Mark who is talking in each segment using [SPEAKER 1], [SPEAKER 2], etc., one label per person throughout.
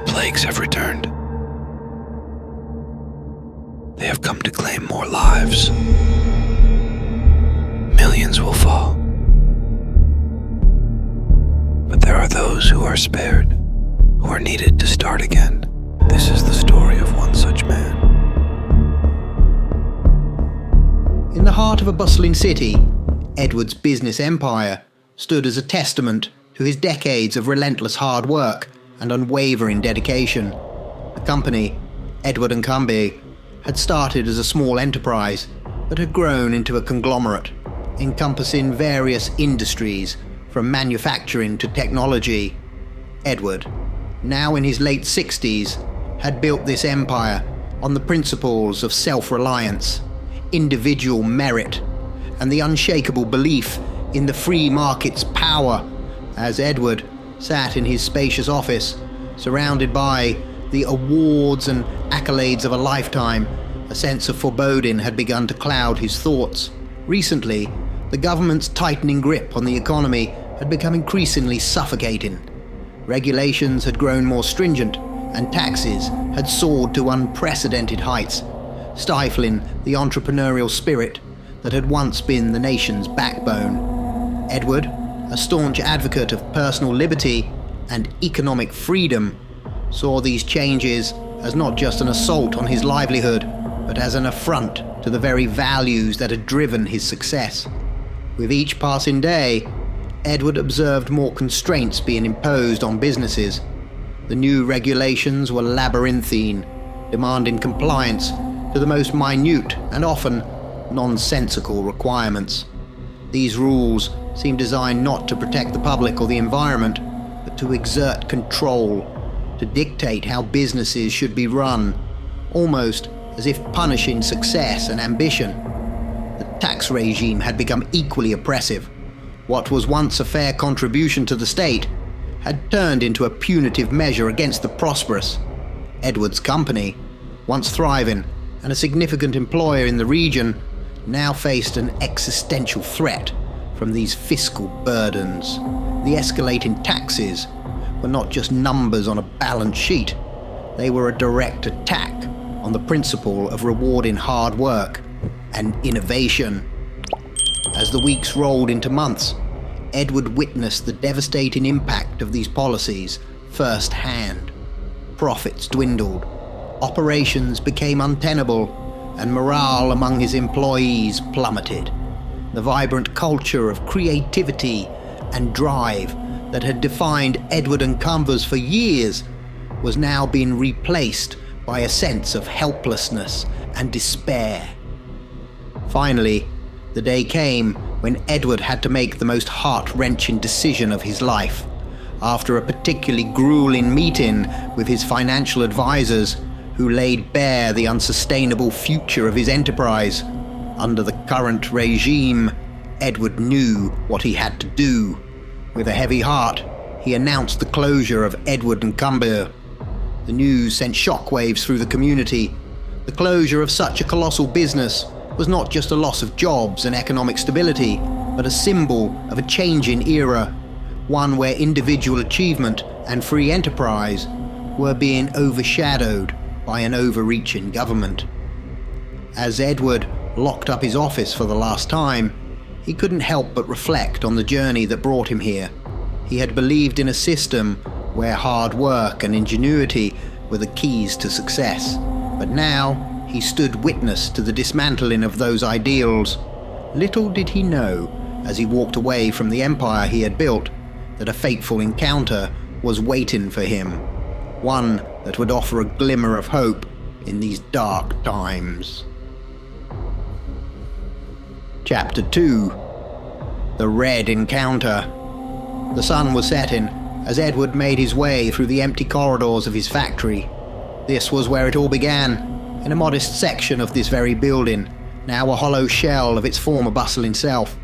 [SPEAKER 1] plagues have returned. They have come to claim more lives. Millions will fall. But there are those who are spared, who are needed to start again. This is the story of one such man.
[SPEAKER 2] In the heart of a bustling city, Edward's business empire stood as a testament to his decades of relentless hard work and unwavering dedication. The company, Edward & Company, had started as a small enterprise but had grown into a conglomerate, encompassing various industries from manufacturing to technology. Edward, now in his late 60s, had built this empire on the principles of self-reliance, individual merit, and the unshakable belief in the free market's power. As Edward sat in his spacious office, surrounded by the awards and accolades of a lifetime, a sense of foreboding had begun to cloud his thoughts. Recently, the government's tightening grip on the economy had become increasingly suffocating. Regulations had grown more stringent, and taxes had soared to unprecedented heights, stifling the entrepreneurial spirit that had once been the nation's backbone. Edward, a staunch advocate of personal liberty and economic freedom, saw these changes as not just an assault on his livelihood, but as an affront to the very values that had driven his success. With each passing day, Edward observed more constraints being imposed on businesses. The new regulations were labyrinthine, demanding compliance to the most minute and often nonsensical requirements. These rules seemed designed not to protect the public or the environment, but to exert control, to dictate how businesses should be run, almost as if punishing success and ambition. The tax regime had become equally oppressive. What was once a fair contribution to the state had turned into a punitive measure against the prosperous. Edward's company, once thriving and a significant employer in the region, now faced an existential threat from these fiscal burdens. The escalating taxes were not just numbers on a balance sheet. They were a direct attack on the principle of rewarding hard work and innovation. As the weeks rolled into months, Edward witnessed the devastating impact of these policies firsthand. Profits dwindled, operations became untenable, and morale among his employees plummeted. The vibrant culture of creativity and drive that had defined Edward & Company's for years was now being replaced by a sense of helplessness and despair. Finally, the day came when Edward had to make the most heart-wrenching decision of his life. After a particularly grueling meeting with his financial advisors, who laid bare the unsustainable future of his enterprise, under the current regime, Edward knew what he had to do. With a heavy heart, he announced the closure of Edward & Company. The news sent shockwaves through the community. The closure of such a colossal business was not just a loss of jobs and economic stability, but a symbol of a changing era, one where individual achievement and free enterprise were being overshadowed by an overreaching government. As Edward locked up his office for the last time, he couldn't help but reflect on the journey that brought him here. He had believed in a system where hard work and ingenuity were the keys to success, but now he stood witness to the dismantling of those ideals. Little did he know, as he walked away from the empire he had built, that a fateful encounter was waiting for him, one that would offer a glimmer of hope in these dark times. Chapter 2. The Red Encounter. The sun was setting as Edward made his way through the empty corridors of his factory. This was where it all began, in a modest section of this very building, now a hollow shell of its former bustling self.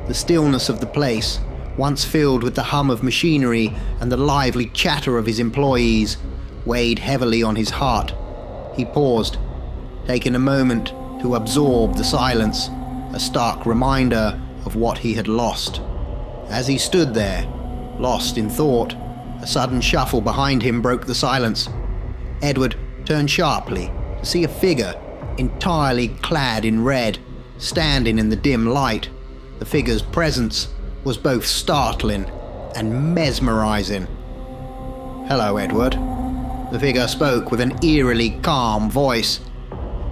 [SPEAKER 2] The stillness of the place, once filled with the hum of machinery and the lively chatter of his employees, weighed heavily on his heart. He paused, taking a moment to absorb the silence, a stark reminder of what he had lost. As he stood there, lost in thought, A sudden shuffle behind him broke the silence. Edward turned sharply to see a figure entirely clad in red, standing in the dim light. The figure's presence was both startling and mesmerizing. "Hello, Edward." The figure spoke with an eerily calm voice.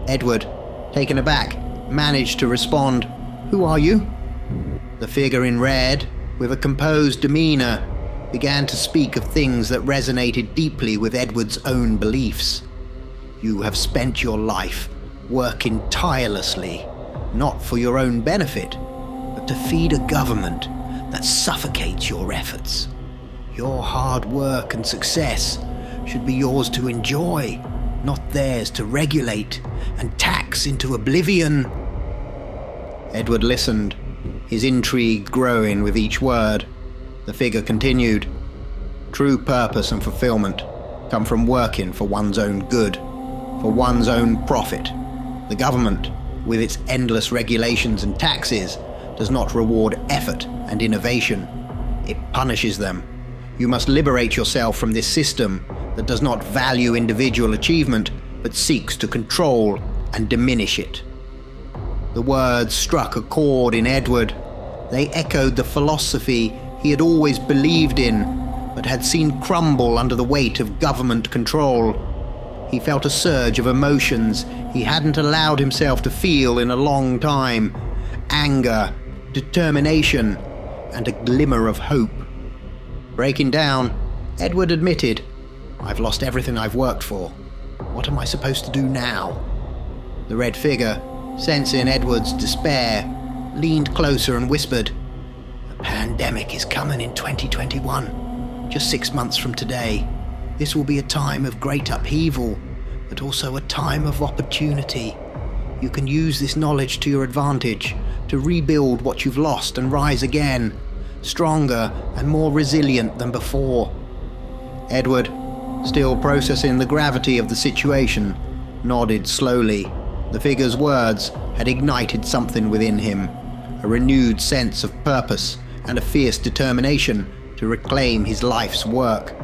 [SPEAKER 2] Edward, taken aback, managed to respond, "Who are you?" The figure in red, with a composed demeanor, began to speak of things that resonated deeply with Edward's own beliefs. "You have spent your life working tirelessly, not for your own benefit, but to feed a government that suffocates your efforts. Your hard work and success should be yours to enjoy, not theirs to regulate and tax into oblivion." Edward listened, his intrigue growing with each word. The figure continued, "True purpose and fulfillment come from working for one's own good, for one's own profit. The government, with its endless regulations and taxes, does not reward effort and innovation. It punishes them. You must liberate yourself from this system that does not value individual achievement, but seeks to control and diminish it." The words struck a chord in Edward. They echoed the philosophy he had always believed in, but had seen crumble under the weight of government control. He felt a surge of emotions he hadn't allowed himself to feel in a long time: anger, determination, and a glimmer of hope. Breaking down, Edward admitted, "I've lost everything I've worked for. What am I supposed to do now?" The red figure, sensing Edward's despair, leaned closer and whispered, "A pandemic is coming in 2021, just 6 months from today. This will be a time of great upheaval, but also a time of opportunity. You can use this knowledge to your advantage, to rebuild what you've lost and rise again, stronger and more resilient than before." Edward, still processing the gravity of the situation, nodded slowly. The figure's words had ignited something within him, a renewed sense of purpose and a fierce determination to reclaim his life's work.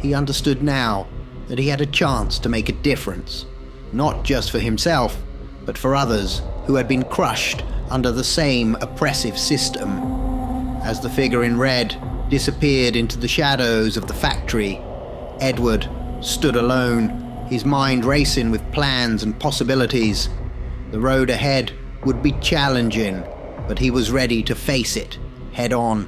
[SPEAKER 2] He understood now that he had a chance to make a difference, not just for himself, but for others who had been crushed under the same oppressive system. As the figure in red disappeared into the shadows of the factory, Edward stood alone, his mind racing with plans and possibilities. The road ahead would be challenging, but he was ready to face it head on.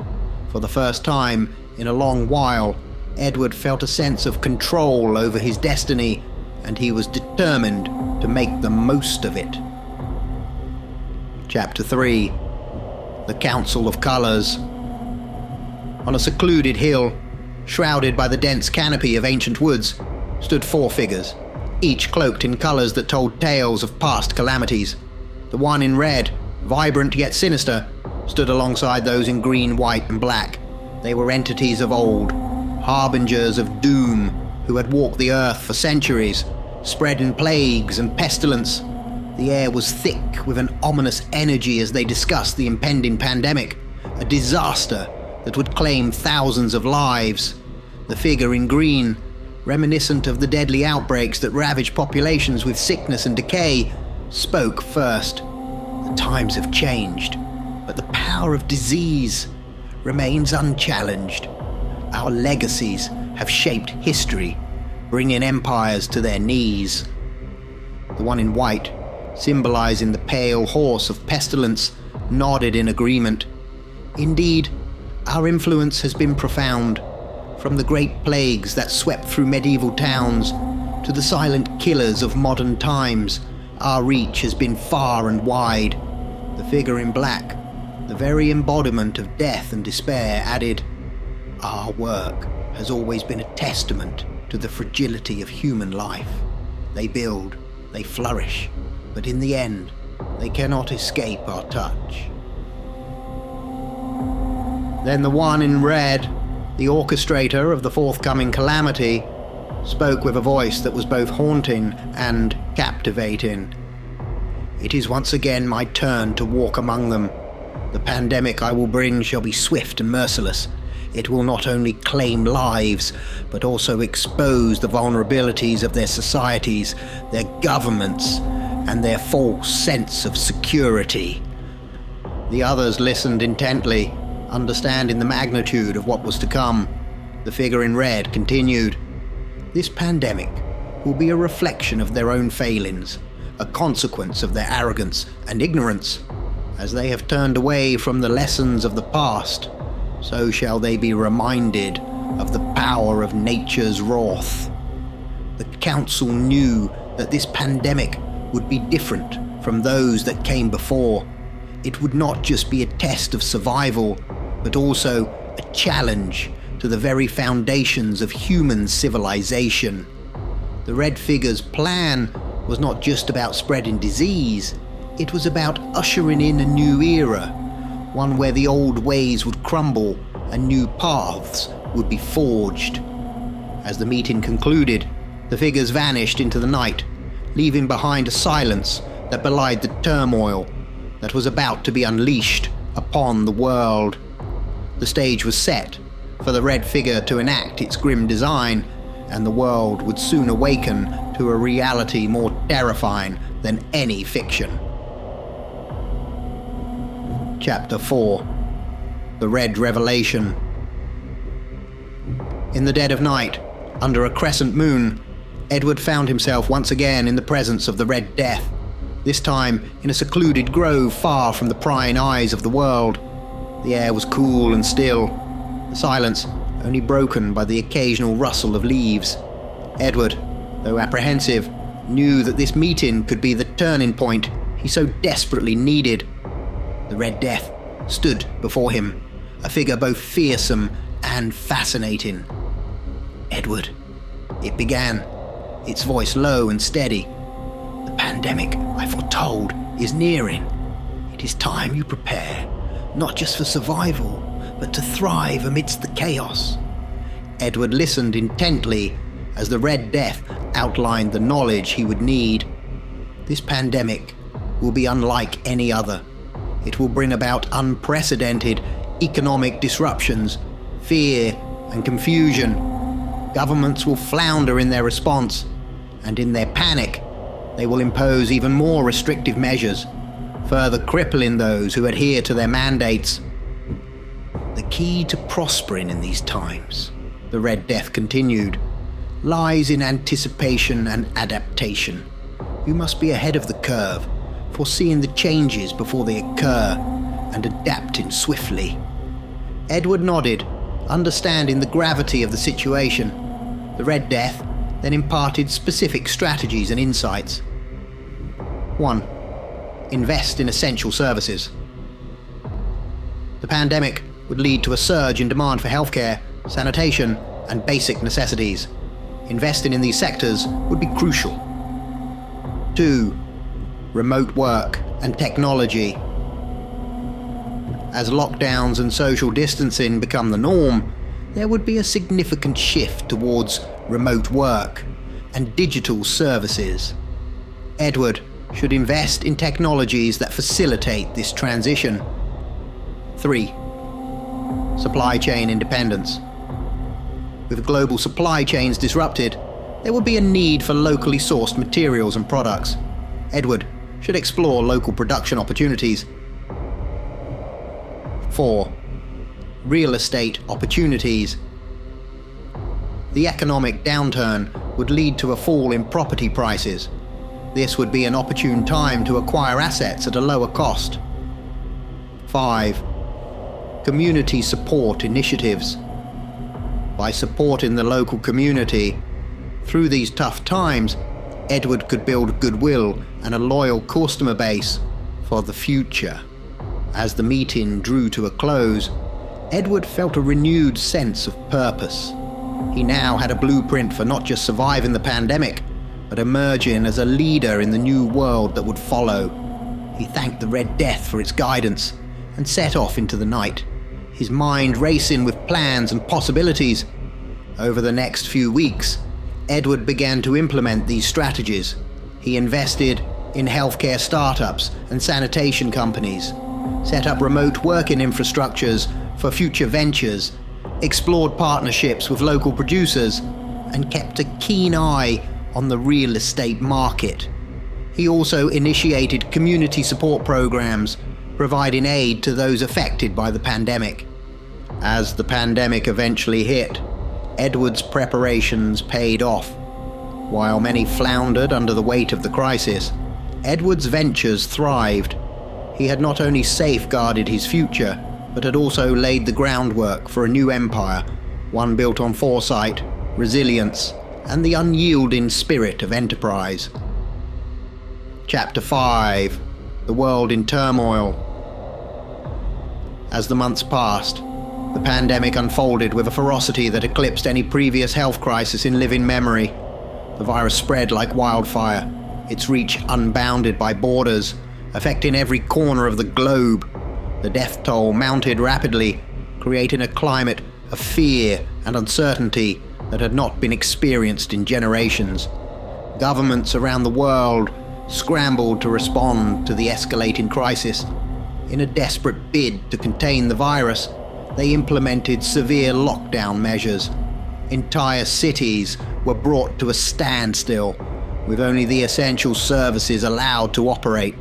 [SPEAKER 2] For the first time in a long while, Edward felt a sense of control over his destiny, and he was determined to make the most of it. Chapter 3. The Council of Colours. On a secluded hill, shrouded by the dense canopy of ancient woods, stood 4 figures, each cloaked in colours that told tales of past calamities. The one in red, vibrant yet sinister, stood alongside those in green, white and black. They were entities of old, harbingers of doom who had walked the earth for centuries, spreading plagues and pestilence. The air was thick with an ominous energy as they discussed the impending pandemic, a disaster that would claim thousands of lives. The figure in green, reminiscent of the deadly outbreaks that ravaged populations with sickness and decay, spoke first. "The times have changed, but the power of disease remains unchallenged. Our legacies have shaped history, bringing empires to their knees." The one in white, symbolizing the pale horse of pestilence, nodded in agreement. "Indeed, our influence has been profound. From the great plagues that swept through medieval towns to the silent killers of modern times, our reach has been far and wide." The figure in black, the very embodiment of death and despair, added, "Our work has always been a testament to the fragility of human life. They build, they flourish, but in the end, they cannot escape our touch." Then the one in red, the orchestrator of the forthcoming calamity, spoke with a voice that was both haunting and captivating. "It is once again my turn to walk among them. The pandemic I will bring shall be swift and merciless. it will not only claim lives, but also expose the vulnerabilities of their societies, their governments, and their false sense of security. The others listened intently, understanding the magnitude of what was to come. The figure in red continued. This pandemic will be a reflection of their own failings, a consequence of their arrogance and ignorance. As they have turned away from the lessons of the past, so shall they be reminded of the power of nature's wrath. The council knew that this pandemic would be different from those that came before. It would not just be a test of survival, but also a challenge to the very foundations of human civilization. The Red Figure's plan was not just about spreading disease, it was about ushering in a new era, one where the old ways would crumble and new paths would be forged. As the meeting concluded, the figures vanished into the night, leaving behind a silence that belied the turmoil that was about to be unleashed upon the world. The stage was set for the Red Figure to enact its grim design, and the world would soon awaken to a reality more terrifying than any fiction. Chapter 4. The Red Revelation. In the dead of night, under a crescent moon, Edward found himself once again in the presence of the Red Death, this time in a secluded grove far from the prying eyes of the world. The air was cool and still, the silence only broken by the occasional rustle of leaves. Edward, though apprehensive, knew that this meeting could be the turning point he so desperately needed. The Red Death stood before him, a figure both fearsome and fascinating. "Edward," it began, its voice low and steady. "The pandemic I foretold is nearing. It is time you prepare, not just for survival, but to thrive amidst the chaos." Edward listened intently as the Red Death outlined the knowledge he would need. This pandemic will be unlike any other. It will bring about unprecedented economic disruptions, fear and confusion. Governments will flounder in their response, and in their panic, they will impose even more restrictive measures, further crippling those who adhere to their mandates. "The key to prospering in these times," the Red Death continued, "lies in anticipation and adaptation. You must be ahead of the curve, foreseeing the changes before they occur, and adapting swiftly." Edward nodded, understanding the gravity of the situation. The Red Death then imparted specific strategies and insights. 1. Invest in essential services. The pandemic would lead to a surge in demand for healthcare, sanitation, and basic necessities. Investing in these sectors would be crucial. 2. Remote work and technology. As lockdowns and social distancing become the norm, there would be a significant shift towards remote work and digital services. Edward should invest in technologies that facilitate this transition. 3. Supply chain independence. With global supply chains disrupted, there would be a need for locally sourced materials and products. Edward should explore local production opportunities. 4. Real estate opportunities. The economic downturn would lead to a fall in property prices. This would be an opportune time to acquire assets at a lower cost. 5. Community support initiatives. By supporting the local community through these tough times, Edward could build goodwill and a loyal customer base for the future. As the meeting drew to a close, Edward felt a renewed sense of purpose. He now had a blueprint for not just surviving the pandemic, but emerging as a leader in the new world that would follow. He thanked the Red Death for its guidance and set off into the night, his mind racing with plans and possibilities. Over the next few weeks, Edward began to implement these strategies. He invested in healthcare startups and sanitation companies, set up remote working infrastructures for future ventures, explored partnerships with local producers, and kept a keen eye on the real estate market. He also initiated community support programs, providing aid to those affected by the pandemic. As the pandemic eventually hit, Edward's preparations paid off. While many floundered under the weight of the crisis, Edward's ventures thrived. He had not only safeguarded his future, but had also laid the groundwork for a new empire, one built on foresight, resilience, and the unyielding spirit of enterprise. Chapter 5: The World in Turmoil. As the months passed, the pandemic unfolded with a ferocity that eclipsed any previous health crisis in living memory. The virus spread like wildfire, its reach unbounded by borders, affecting every corner of the globe. The death toll mounted rapidly, creating a climate of fear and uncertainty that had not been experienced in generations. Governments around the world scrambled to respond to the escalating crisis. In a desperate bid to contain the virus, they implemented severe lockdown measures. Entire cities were brought to a standstill, with only the essential services allowed to operate.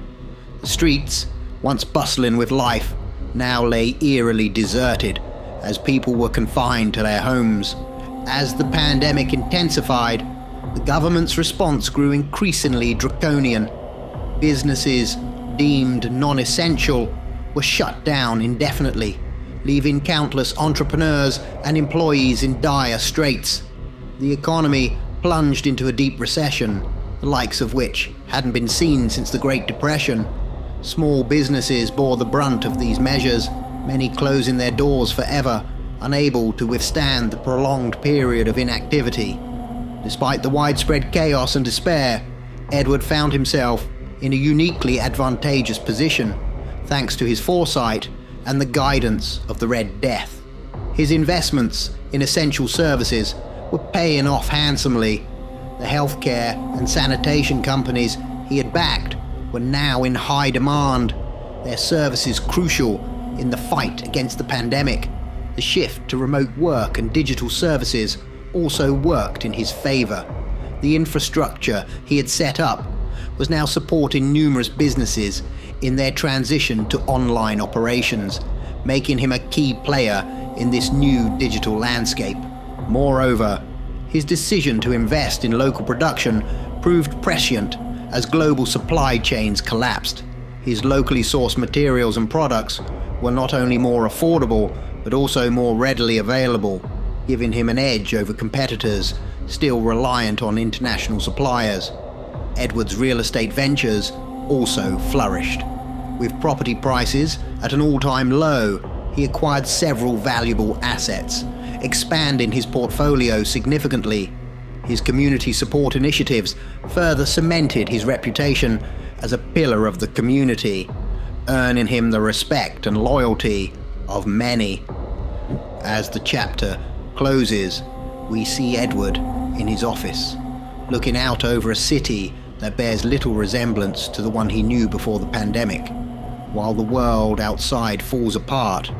[SPEAKER 2] The streets, once bustling with life, now lay eerily deserted as people were confined to their homes. As the pandemic intensified, the government's response grew increasingly draconian. Businesses deemed non-essential were shut down indefinitely, leaving countless entrepreneurs and employees in dire straits. The economy plunged into a deep recession, the likes of which hadn't been seen since the Great Depression. Small businesses bore the brunt of these measures, many closing their doors forever, unable to withstand the prolonged period of inactivity. Despite the widespread chaos and despair, Edward found himself in a uniquely advantageous position, thanks to his foresight and the guidance of the Red Death. His investments in essential services were paying off handsomely. The healthcare and sanitation companies he had backed were now in high demand, their services crucial in the fight against the pandemic. The shift to remote work and digital services also worked in his favor. The infrastructure he had set up was now supporting numerous businesses in their transition to online operations, making him a key player in this new digital landscape. Moreover, his decision to invest in local production proved prescient as global supply chains collapsed. His locally sourced materials and products were not only more affordable, but also more readily available, giving him an edge over competitors still reliant on international suppliers. Edward's real estate ventures also flourished. With property prices at an all-time low, he acquired several valuable assets, expanding his portfolio significantly. His community support initiatives further cemented his reputation as a pillar of the community, earning him the respect and loyalty of many. As the chapter closes, we see Edward in his office, looking out over a city that bears little resemblance to the one he knew before the pandemic. While the world outside falls apart,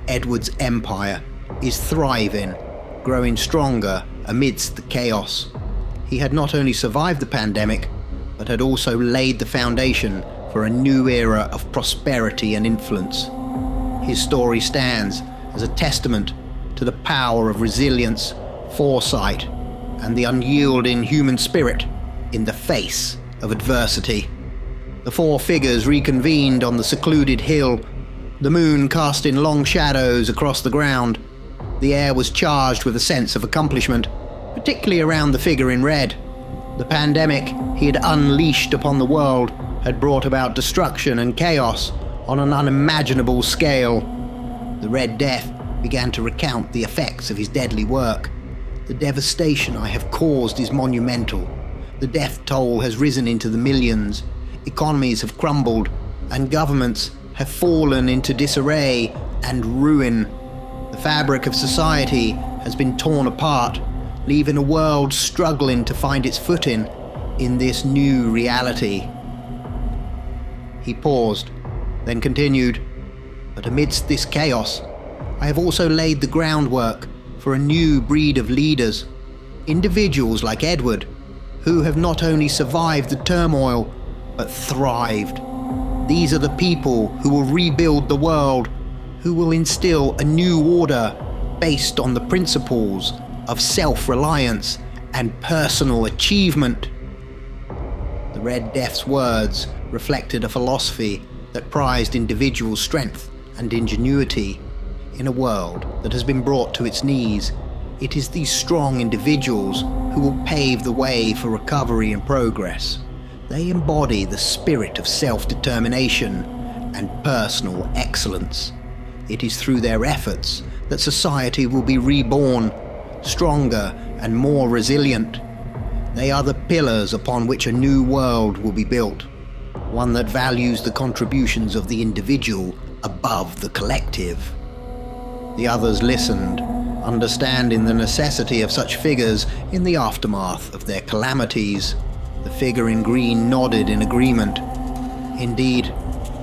[SPEAKER 2] Edward's empire is thriving, growing stronger amidst the chaos. He had not only survived the pandemic, but had also laid the foundation for a new era of prosperity and influence. His story stands as a testament to the power of resilience, foresight, and the unyielding human spirit in the face of adversity. The four figures reconvened on the secluded hill, the moon casting long shadows across the ground. The air was charged with a sense of accomplishment, particularly around the figure in red. The pandemic he had unleashed upon the world had brought about destruction and chaos on an unimaginable scale. The Red Death began to recount the effects of his deadly work. The devastation I have caused is monumental. The death toll has risen into the millions. Economies have crumbled, and governments have fallen into disarray and ruin. The fabric of society has been torn apart, leaving a world struggling to find its footing in this new reality. He paused, then continued, but amidst this chaos, I have also laid the groundwork for a new breed of leaders, individuals like Edward, who have not only survived the turmoil, but thrived. These are the people who will rebuild the world, who will instill a new order based on the principles of self-reliance and personal achievement. The Red Death's words reflected a philosophy that prized individual strength and ingenuity. In a world that has been brought to its knees, it is these strong individuals who will pave the way for recovery and progress. They embody the spirit of self-determination and personal excellence. It is through their efforts that society will be reborn, stronger and more resilient. They are the pillars upon which a new world will be built, one that values the contributions of the individual above the collective. The others listened, understanding the necessity of such figures in the aftermath of their calamities. The figure in green nodded in agreement. Indeed,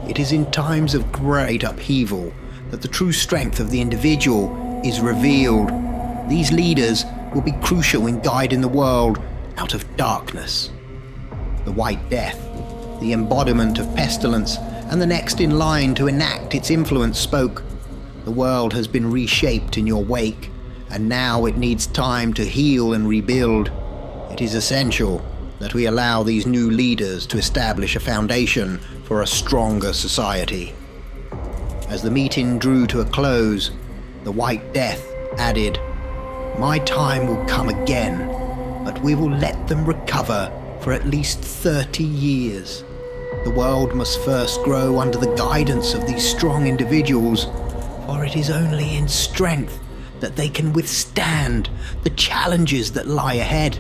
[SPEAKER 2] it is in times of great upheaval that the true strength of the individual is revealed. These leaders will be crucial in guiding the world out of darkness. The White Death, the embodiment of pestilence, and the next in line to enact its influence spoke. The world has been reshaped in your wake, and now it needs time to heal and rebuild. It is essential that we allow these new leaders to establish a foundation for a stronger society. As the meeting drew to a close, the White Death added, "My time will come again, but we will let them recover for at least 30 years. The world must first grow under the guidance of these strong individuals, for it is only in strength that they can withstand the challenges that lie ahead."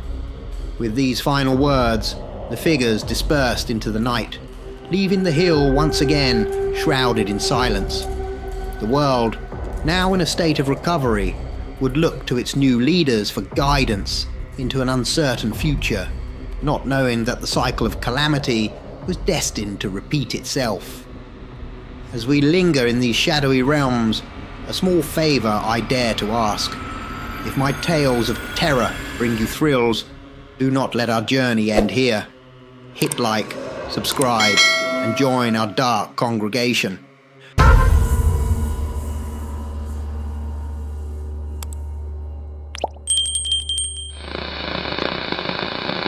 [SPEAKER 2] With these final words, the figures dispersed into the night, leaving the hill once again shrouded in silence. The world, now in a state of recovery, would look to its new leaders for guidance into an uncertain future, not knowing that the cycle of calamity was destined to repeat itself. As we linger in these shadowy realms, a small favor I dare to ask. If my tales of terror bring you thrills, do not let our journey end here. Hit like, subscribe, and join our dark congregation.